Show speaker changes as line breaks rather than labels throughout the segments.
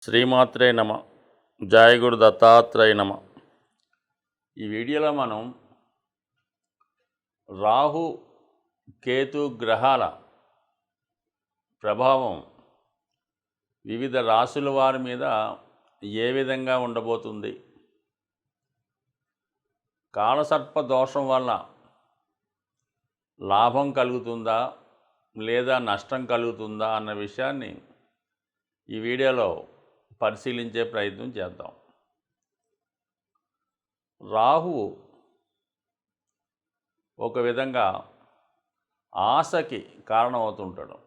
శ్రీమాత్రే నమ. జయ గురు దత్తాత్రేయ నమ. ఈ వీడియోలో మనం రాహు కేతు గ్రహాల ప్రభావం వివిధ రాశుల వారి మీద ఏ విధంగా ఉండబోతుంది, కాలసర్ప దోషం వల్ల లాభం కలుగుతుందా లేదా నష్టం కలుగుతుందా అన్న విషయాన్ని ఈ వీడియోలో పరిశీలించే ప్రయత్నం చేద్దాం. రాహువు ఒక విధంగా ఆశకి కారణమవుతుంటాడు.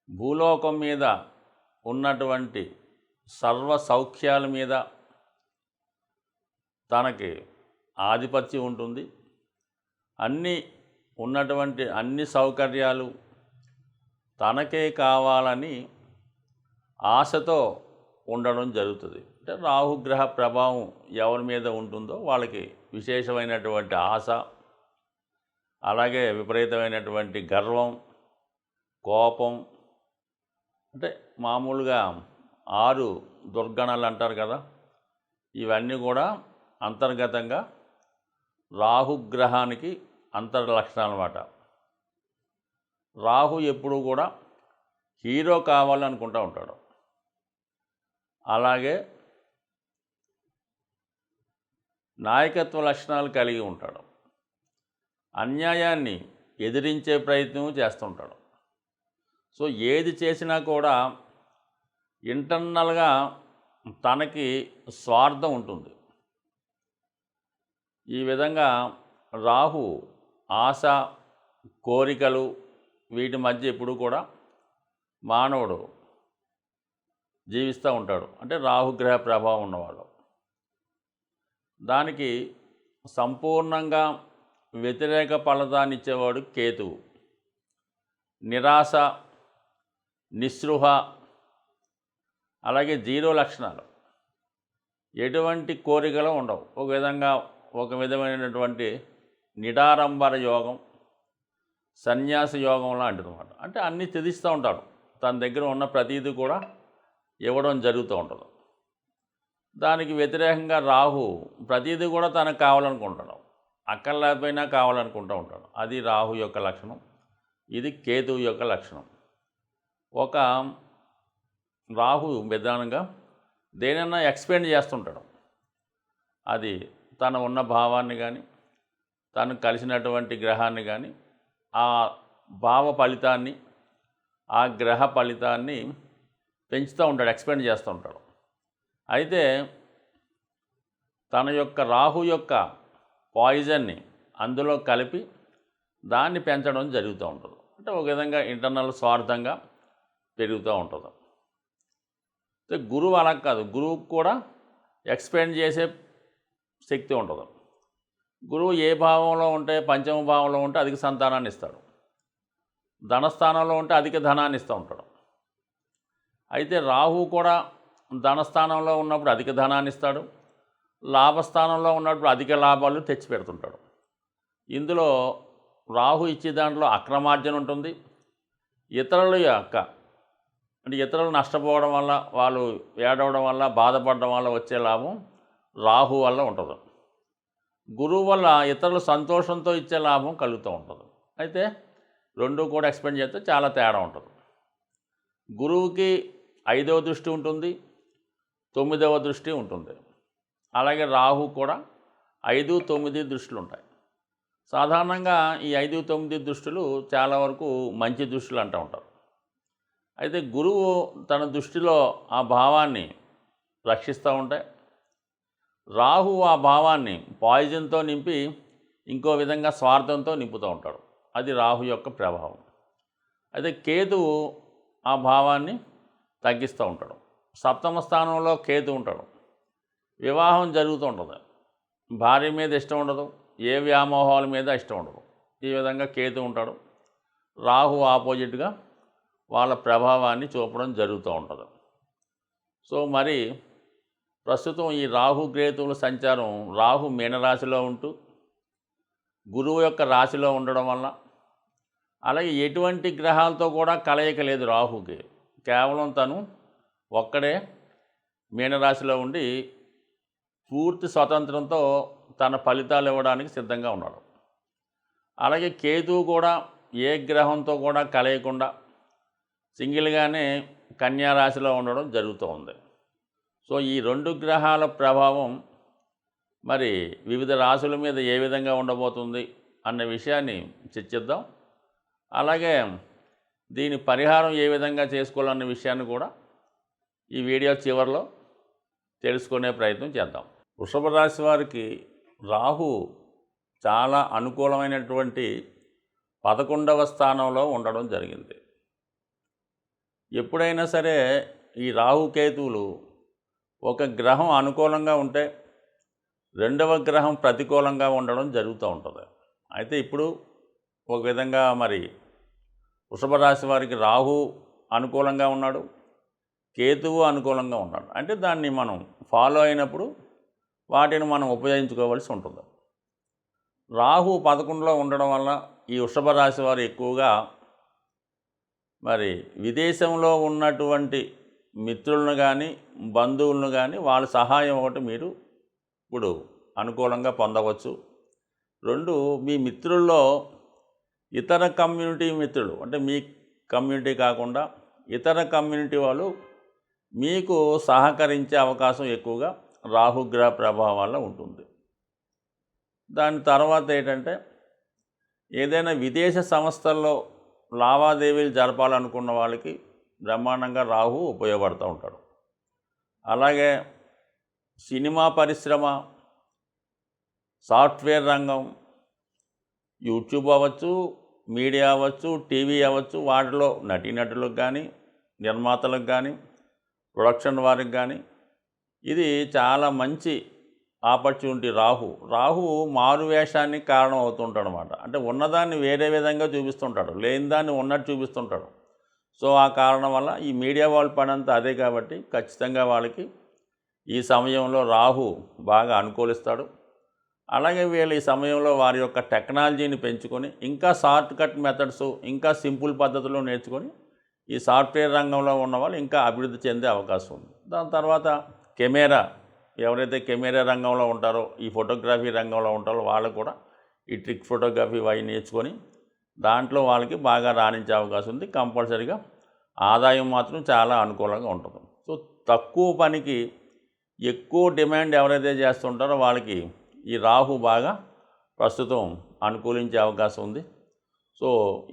భూలోకం మీద ఉన్నటువంటి సర్వ సౌఖ్యాల మీద తనకి ఆధిపత్యం ఉంటుంది. ఉన్నటువంటి అన్ని సౌకర్యాలు తనకే కావాలని ఆశతో ఉండడం జరుగుతుంది. అంటే రాహుగ్రహ ప్రభావం ఎవరి మీద ఉంటుందో వాళ్ళకి విశేషమైనటువంటి ఆశ, అలాగే విపరీతమైనటువంటి గర్వం, కోపం, అంటే మామూలుగా 6 దుర్గణాలు అంటారు కదా, ఇవన్నీ కూడా అంతర్గతంగా రాహుగ్రహానికి అంతర్లక్షణాలు అన్నమాట. రాహు ఎప్పుడూ కూడా హీరో కావాలనుకుంటూ ఉంటాడు. అలాగే నాయకత్వ లక్షణాలు కలిగి ఉంటాడు. అన్యాయాన్ని ఎదిరించే ప్రయత్నం చేస్తుంటాడు. సో ఏది చేసినా కూడా ఇంటర్నల్గా తనకి స్వార్థం ఉంటుంది. ఈ విధంగా రాహు ఆశ, కోరికలు వీటి మధ్య ఎప్పుడు కూడా మానవుడు జీవిస్తూ ఉంటాడు. అంటే రాహుగ్రహ ప్రభావం ఉన్నవాడు. దానికి సంపూర్ణంగా వ్యతిరేక ఫలితాన్ని ఇచ్చేవాడు కేతువు. నిరాశ, నిస్పృహ, అలాగే 0 లక్షణాలు, ఎటువంటి కోరికలు ఉండవు. ఒక విధమైనటువంటి నిడారంబర యోగం, సన్యాస యోగం లాంటిది అన్నమాట. అంటే అన్నీ త్యజిస్తూ ఉంటాడు. తన దగ్గర ఉన్న ప్రతీది కూడా ఇవ్వడం జరుగుతూ ఉంటుంది. దానికి వ్యతిరేకంగా రాహు ప్రతీది కూడా తనకు కావాలనుకుంటాడు. అక్కర్లేకపోయినా కావాలనుకుంటూ ఉంటాడు. అది రాహు యొక్క లక్షణం. ఇది కేతువు యొక్క లక్షణం. ఒక రాహు విధానంగా దేనైనా ఎక్స్పెండ్ చేస్తుంటాడు. అది తను ఉన్న భావాన్ని కానీ, తను కలిసినటువంటి గ్రహాన్ని కానీ, ఆ భావ ఫలితాన్ని, ఆ గ్రహ ఫలితాన్ని పెంచుతూ ఉంటాడు, ఎక్స్పెండ్ చేస్తూ ఉంటాడు. అయితే తన యొక్క రాహు యొక్క పాయిజన్ని అందులో కలిపి దాన్ని పెంచడం జరుగుతూ ఉంటుంది. అంటే ఒక విధంగా ఇంటర్నల్ స్వార్థంగా పెరుగుతూ ఉంటుంది. అయితే గురువు అలా కాదు. గురువుకు కూడా ఎక్స్పెండ్ చేసే శక్తి ఉంటుంది. గురువు ఏ భావంలో ఉంటే, పంచమ భావంలో ఉంటే అధిక సంతానాన్ని ఇస్తాడు. ధనస్థానంలో ఉంటే అధిక ధనాన్ని ఇస్తూ ఉంటాడు. అయితే రాహు కూడా ధనస్థానంలో ఉన్నప్పుడు అధిక ధనాన్ని ఇస్తాడు. లాభస్థానంలో ఉన్నప్పుడు అధిక లాభాలు తెచ్చిపెడుతుంటాడు. ఇందులో రాహు ఇచ్చే దాంట్లో అక్రమార్జన ఉంటుంది. ఇతరులు నష్టపోవడం వల్ల, వాళ్ళు ఏడవడం వల్ల, బాధపడడం వల్ల వచ్చే లాభం రాహు వల్ల ఉంటుంది. గురువు వల్ల ఇతరులు సంతోషంతో ఇచ్చే లాభం కలుగుతూ ఉంటుంది. అయితే రెండు కూడా ఎక్స్పెండ్ చేస్తే చాలా తేడా ఉంటుంది. గురువుకి 5వ దృష్టి ఉంటుంది, 9వ దృష్టి ఉంటుంది. అలాగే రాహు కూడా 5, 9 దృష్టిలు ఉంటాయి. సాధారణంగా ఈ 5, 9 దృష్టిలు చాలా వరకు మంచి దృష్టిలు అంటూ ఉంటారు. అయితే గురువు తన దృష్టిలో ఆ భావాన్ని రక్షిస్తూ ఉంటాయి. రాహు ఆ భావాన్ని పాయిజన్తో నింపి ఇంకో విధంగా స్వార్థంతో నింపుతూ ఉంటాడు. అది రాహు యొక్క ప్రభావం. అయితే కేతువు ఆ భావాన్ని తగ్గిస్తూ ఉంటాడు. సప్తమ స్థానంలో కేతు ఉంటాడు. వివాహం జరుగుతూ ఉంటుంది. భార్య మీద ఇష్టం ఉండదు, ఏ వ్యామోహాల మీద ఇష్టం ఉండదు. ఈ విధంగా కేతు ఉంటాడు. రాహు ఆపోజిట్గా వాళ్ళ ప్రభావాన్ని చూపడం జరుగుతూ ఉంటుంది. సో మరి ప్రస్తుతం ఈ రాహు కేతువుల సంచారం, రాహు మీనరాశిలో ఉంటూ గురువు యొక్క రాశిలో ఉండడం వల్ల, అలాగే ఎటువంటి గ్రహాలతో కూడా కలయిక లేదు రాహుకి. కేవలం తను ఒక్కడే మీనరాశిలో ఉండి పూర్తి స్వతంత్రంతో తన ఫలితాలు ఇవ్వడానికి సిద్ధంగా ఉన్నాడు. అలాగే కేతువు కూడా ఏ గ్రహంతో కూడా కలయకుండా సింగిల్గానే కన్యా రాశిలో ఉండడం జరుగుతూ ఉంది. సో ఈ 2 గ్రహాల ప్రభావం మరి వివిధ రాశుల మీద ఏ విధంగా ఉండబోతుంది అన్న విషయాన్ని చర్చిద్దాం. అలాగే దీని పరిహారం ఏ విధంగా చేసుకోవాలన్న విషయాన్ని కూడా ఈ వీడియో చివరిలో తెలుసుకునే ప్రయత్నం చేద్దాం. వృషభ రాశి వారికి రాహు చాలా అనుకూలమైనటువంటి 11వ స్థానంలో ఉండడం జరిగింది. ఎప్పుడైనా సరే ఈ రాహుకేతువులు ఒక గ్రహం అనుకూలంగా ఉంటే రెండవ గ్రహం ప్రతికూలంగా ఉండడం జరుగుతూ ఉంటుంది. అయితే ఇప్పుడు ఒక విధంగా మరి వృషభ రాశి వారికి రాహు అనుకూలంగా ఉన్నాడు, కేతువు అనుకూలంగా ఉన్నాడు. అంటే దాన్ని మనం ఫాలో అయినప్పుడు వాటిని మనం ఉపయోగించుకోవాల్సి ఉంటుంది. రాహు 11లో ఉండడం వల్ల ఈ వృషభ రాశి వారు ఎక్కువగా మరి విదేశంలో ఉన్నటువంటి మిత్రులను కానీ బంధువులను కానీ వాళ్ళ సహాయం ఒకటి మీరు ఇప్పుడు అనుకూలంగా పొందవచ్చు. 2 మీ మిత్రుల్లో ఇతర కమ్యూనిటీ మిత్రులు, అంటే మీ కమ్యూనిటీ కాకుండా ఇతర కమ్యూనిటీ వాళ్ళు మీకు సహకరించే అవకాశం ఎక్కువగా రాహుగ్రహ ప్రభావం వల్ల ఉంటుంది. దాని తర్వాత ఏంటంటే ఏదైనా విదేశ సంస్థల్లో లావాదేవీలు జరపాలనుకున్న వాళ్ళకి బ్రహ్మాండంగా రాహు ఉపయోగపడుతూ ఉంటాడు. అలాగే సినిమా పరిశ్రమ, సాఫ్ట్వేర్ రంగం, యూట్యూబ్ అవ్వచ్చు, మీడియా అవ్వచ్చు, టీవీ అవ్వచ్చు, వాటిలో నటీనటులకు కానీ నిర్మాతలకు కానీ ప్రొడక్షన్ వారికి కానీ ఇది చాలా మంచి ఆపర్చునిటీ. రాహు మారువేషానికి కారణం అవుతుంటాడు అన్నమాట. అంటే ఉన్నదాన్ని వేరే విధంగా చూపిస్తుంటాడు, లేని దాన్ని ఉన్నట్టు చూపిస్తుంటాడు. సో ఆ కారణం వల్ల ఈ మీడియా వాళ్ళ పని అంతా అదే కాబట్టి ఖచ్చితంగా వాళ్ళకి ఈ సమయంలో రాహు బాగా అనుకూలిస్తాడు. అలాగే వీళ్ళు ఈ సమయంలో వారి యొక్క టెక్నాలజీని పెంచుకొని ఇంకా షార్ట్ కట్ మెథడ్స్, ఇంకా సింపుల్ పద్ధతులు నేర్చుకొని ఈ సాఫ్ట్వేర్ రంగంలో ఉన్న వాళ్ళు ఇంకా అభివృద్ధి చెందే అవకాశం ఉంది. దాని తర్వాత కెమెరా, ఎవరైతే కెమెరా రంగంలో ఉంటారో, ఈ ఫోటోగ్రఫీ రంగంలో ఉంటారో వాళ్ళు కూడా ఈ ట్రిక్ ఫోటోగ్రఫీ అవి నేర్చుకొని దాంట్లో వాళ్ళకి బాగా రాణించే అవకాశం ఉంది. కంపల్సరీగా ఆదాయం మాత్రం చాలా అనుకూలంగా ఉంటుంది. సో తక్కువ పనికి ఎక్కువ డిమాండ్ ఎవరైతే చేస్తుంటారో వాళ్ళకి ఈ రాహు బాగా ప్రస్తుతం అనుకూలించే అవకాశం ఉంది. సో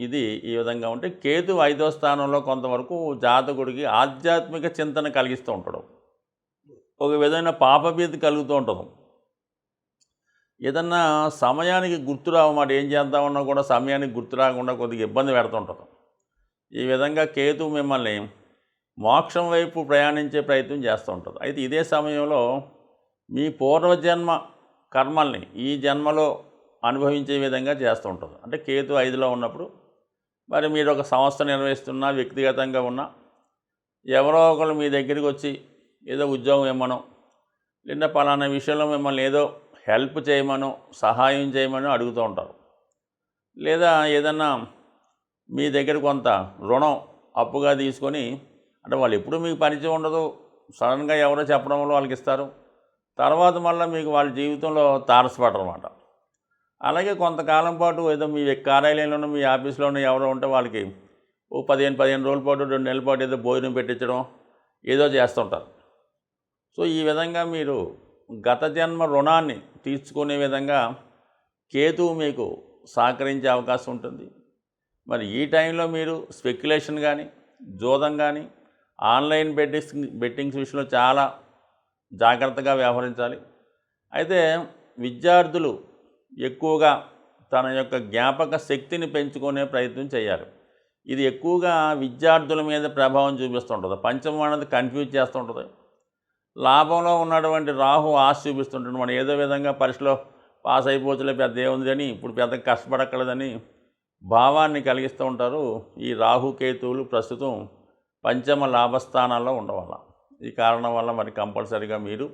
ఇది ఈ విధంగా ఉంటే కేతు 5వ స్థానంలో కొంతవరకు జాతకుడికి ఆధ్యాత్మిక చింతన కలిగిస్తూ ఉంటాడు. ఒక విధమైన పాపభీతి కలుగుతూ ఉంటుంది. ఏదన్నా సమయానికి గుర్తు రావన్నమాట, ఏం చేద్దామన్నా కూడా సమయానికి గుర్తు రాకుండా కొద్దిగా ఇబ్బంది పెడుతుంటుంది. ఈ విధంగా కేతు మిమ్మల్ని మోక్షం వైపు ప్రయాణించే ప్రయత్నం చేస్తూ ఉంటుంది. అయితే ఇదే సమయంలో మీ పూర్వజన్మ కర్మల్ని ఈ జన్మలో అనుభవించే విధంగా చేస్తూ ఉంటుంది. అంటే కేతు 5లో ఉన్నప్పుడు మరి మీరు ఒక సంస్థ నిర్వహిస్తున్నా, వ్యక్తిగతంగా ఉన్నా, ఎవరో ఒకరు మీ దగ్గరికి వచ్చి ఏదో ఉద్యోగం ఇవ్వమనో, లేదా పలానా విషయంలో మిమ్మల్ని ఏదో హెల్ప్ చేయమనో, సహాయం చేయమనో అడుగుతూ ఉంటారు. లేదా ఏదన్నా మీ దగ్గర కొంత రుణం అప్పుగా తీసుకొని, అంటే వాళ్ళు ఎప్పుడూ మీకు పరిచయం ఉండదు, సడన్గా ఎవరో చెప్పడం వల్ల వాళ్ళకి ఇస్తారు. తర్వాత మళ్ళీ మీకు వాళ్ళ జీవితంలో తారసపడరు అన్నమాట. అలాగే కొంతకాలం పాటు ఏదో మీ కార్యాలయంలోనూ మీ ఆఫీస్లోనూ ఎవరో ఉంటే వాళ్ళకి ఓ 15 రోజుల పాటు 2 నెలల పాటు ఏదో భోజనం పెట్టించడం ఏదో చేస్తుంటారు. సో ఈ విధంగా మీరు గత జన్మ రుణాన్ని తీర్చుకునే విధంగా కేతువు మీకు సహకరించే అవకాశం ఉంటుంది. మరి ఈ టైంలో మీరు స్పెక్యులేషన్ కానీ, జోదం కానీ, ఆన్లైన్ బెట్టింగ్స్ విషయంలో చాలా జాగ్రత్తగా వ్యవహరించాలి. అయితే విద్యార్థులు ఎక్కువగా తన యొక్క జ్ఞాపక శక్తిని పెంచుకునే ప్రయత్నం చేయాలి. ఇది ఎక్కువగా విద్యార్థుల మీద ప్రభావం చూపిస్తుంటుంది. పంచమం అనేది కన్ఫ్యూజ్ చేస్తుంటుంది. లాభంలో ఉన్నటువంటి రాహు ఆశ చూపిస్తుంటుంది. మనం ఏదో విధంగా పరీక్షలో పాస్ అయిపోతులే, పెద్ద ఏముంది కానీ ఇప్పుడు పెద్ద కష్టపడక్కలేదని భావాన్ని కలిగిస్తూ ఉంటారు. ఈ రాహుకేతువులు ప్రస్తుతం పంచమ లాభస్థానాల్లో ఉండవల్ల, ఈ కారణం వల్ల మరి కంపల్సరీగా మీరు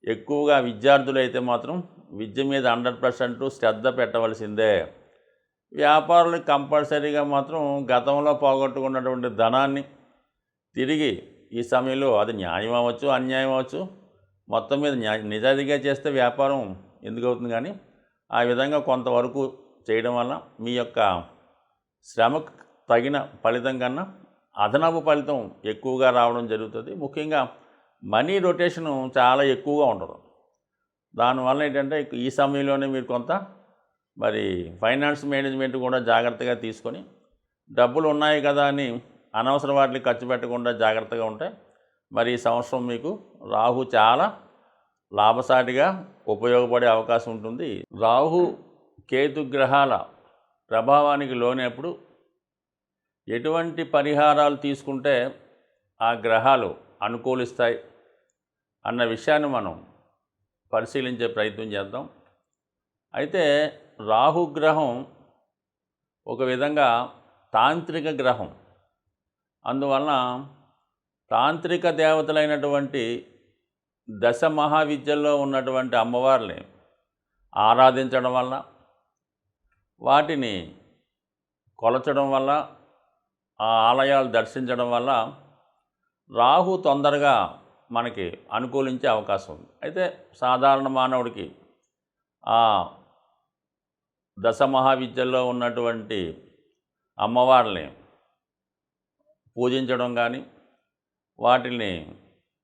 ఎక్కువగా విద్యార్థులు అయితే మాత్రం విద్య మీద 100% శ్రద్ధ పెట్టవలసిందే. వ్యాపారులకు కంపల్సరీగా మాత్రం గతంలో పోగొట్టుకున్నటువంటి ధనాన్ని తిరిగి ఈ సమయంలో అది న్యాయం అవ్వచ్చు, అన్యాయం అవ్వచ్చు, మొత్తం మీద నిజాయితీగా చేస్తే వ్యాపారం ఎందుకు అవుతుంది, కానీ ఆ విధంగా కొంతవరకు చేయడం వల్ల మీ యొక్క శ్రమకు తగిన ఫలితం కన్నా అదనపు ఫలితం ఎక్కువగా రావడం జరుగుతుంది. ముఖ్యంగా మనీ రొటేషను చాలా ఎక్కువగా ఉంటుంది. దానివల్ల ఏంటంటే ఈ సమయంలోనే మీరు కొంత మరి ఫైనాన్స్ మేనేజ్మెంట్ కూడా జాగ్రత్తగా తీసుకొని డబ్బులు ఉన్నాయి కదా అని అనవసర వాటికి ఖర్చు పెట్టకుండా జాగ్రత్తగా ఉంటే మరి ఈ సంవత్సరం మీకు రాహు చాలా లాభసాటిగా ఉపయోగపడే అవకాశం ఉంటుంది. రాహు కేతు గ్రహాల ప్రభావానికి లోనప్పుడు ఎటువంటి పరిహారాలు తీసుకుంటే ఆ గ్రహాలు అనుకూలిస్తాయి అన్న విషయాన్ని మనం పరిశీలించే ప్రయత్నం చేద్దాం. అయితే రాహుగ్రహం ఒక విధంగా తాంత్రిక గ్రహం. అందువలన తాంత్రిక దేవతలైనటువంటి దశ మహావిద్యల్లో ఉన్నటువంటి అమ్మవారిని ఆరాధించడం వల్ల, వాటిని కొలచడం వల్ల, ఆ ఆలయాలు దర్శించడం వల్ల రాహు తొందరగా మనకి అనుకూలించే అవకాశం ఉంది. అయితే సాధారణ మానవుడికి ఆ దశ మహావిద్యల్లో ఉన్నటువంటి అమ్మవారిని పూజించడం కానీ, వాటిని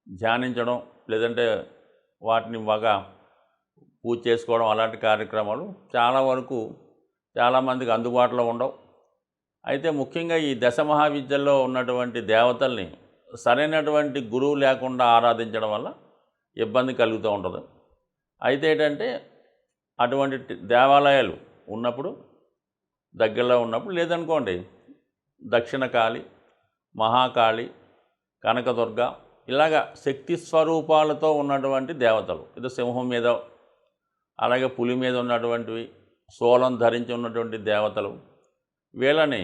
ధ్యానించడం, లేదంటే వాటిని బాగా పూజ చేసుకోవడం, అలాంటి కార్యక్రమాలు చాలా వరకు చాలామందికి అందుబాటులో ఉండవు. అయితే ముఖ్యంగా ఈ దశ మహావిద్యల్లో ఉన్నటువంటి దేవతల్ని సరైనటువంటి గురువు లేకుండా ఆరాధించడం వల్ల ఇబ్బంది కలుగుతూ ఉంటుంది. అయితే ఏంటంటే అటువంటి దేవాలయాలు ఉన్నప్పుడు, దగ్గరలో ఉన్నప్పుడు, లేదనుకోండి దక్షిణ కాళి, మహాకాళి, కనకదుర్గ, ఇలాగా శక్తి స్వరూపాలతో ఉన్నటువంటి దేవతలు, ఇది సింహం మీద, అలాగే పులి మీద ఉన్నటువంటివి, శూలం ధరించి ఉన్నటువంటి దేవతలు, వీళ్ళని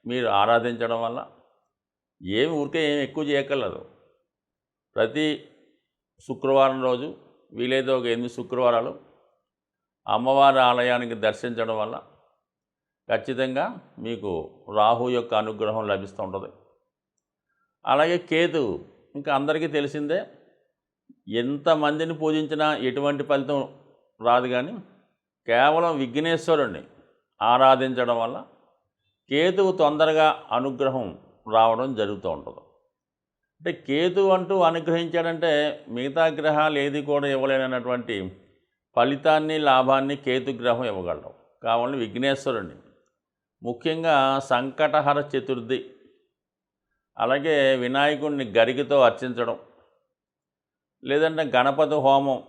మీరు ఆరాధించడం వల్ల ఏమి ఎక్కువ చేయక్కర్లేదు. ప్రతి శుక్రవారం రోజు వీలైతే ఒక 8 శుక్రవారాలు అమ్మవారి ఆలయానికి దర్శించడం వల్ల ఖచ్చితంగా మీకు రాహు యొక్క అనుగ్రహం లభిస్తూ ఉంటుంది. అలాగే కేతు ఇంకా అందరికీ తెలిసిందే, ఎంతమందిని పూజించినా ఎటువంటి ఫలితం రాదు, కానీ కేవలం విఘ్నేశ్వరుణ్ణి ఆరాధించడం వల్ల కేతువు తొందరగా అనుగ్రహం రావడం జరుగుతూ ఉంటుంది. అంటే కేతు అంటూ అనుగ్రహించాడంటే మిగతా గ్రహాలు ఏది కూడా ఇవ్వలేనటువంటి ఫలితాన్ని, లాభాన్ని కేతు గ్రహం ఇవ్వగలడం. కావాలని విఘ్నేశ్వరుణ్ణి, ముఖ్యంగా సంకటహర చతుర్థి, అలాగే వినాయకుడిని గరికతో అర్చించడం, లేదంటే గణపతి హోమం,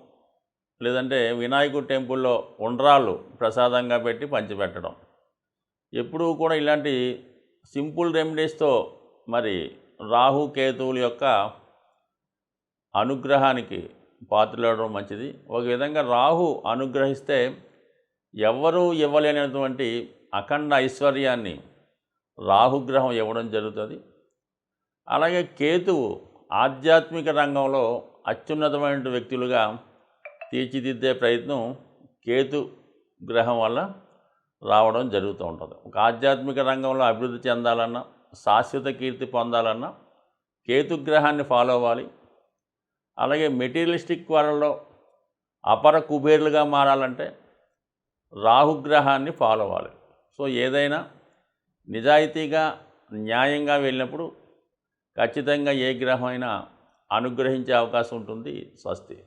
లేదంటే వినాయకుడి టెంపుల్లో ఉండ్రాళ్ళు ప్రసాదంగా పెట్టి పంచిపెట్టడం, ఎప్పుడూ కూడా ఇలాంటి సింపుల్ రెమెడీస్తో మరి రాహు కేతువుల యొక్క అనుగ్రహానికి పాత్రలవడం మంచిది. ఒక విధంగా రాహు అనుగ్రహిస్తే ఎవ్వరూ ఇవ్వలేనటువంటి అఖండ ఐశ్వర్యాన్ని రాహుగ్రహం ఇవ్వడం జరుగుతుంది. అలాగే కేతువు ఆధ్యాత్మిక రంగంలో అత్యున్నతమైన వ్యక్తులుగా తీర్చిదిద్దే ప్రయత్నం కేతు గ్రహం వల్ల రావడం జరుగుతూ ఉంటుంది. ఒక ఆధ్యాత్మిక రంగంలో అభివృద్ధి చెందాలన్నా, శాశ్వత కీర్తి పొందాలన్నా కేతుగ్రహాన్ని ఫాలో అవ్వాలి. అలాగే మెటీరియలిస్టిక్ వరల్డ్లో అపర కుబేర్లుగా మారాలంటే రాహుగ్రహాన్ని ఫాలో అవ్వాలి. సో ఏదైనా నిజాయితీగా, న్యాయంగా వెళ్ళినప్పుడు ఖచ్చితంగా ఏ గ్రహం అయినా అనుగ్రహించే అవకాశం ఉంటుంది. స్వస్తి.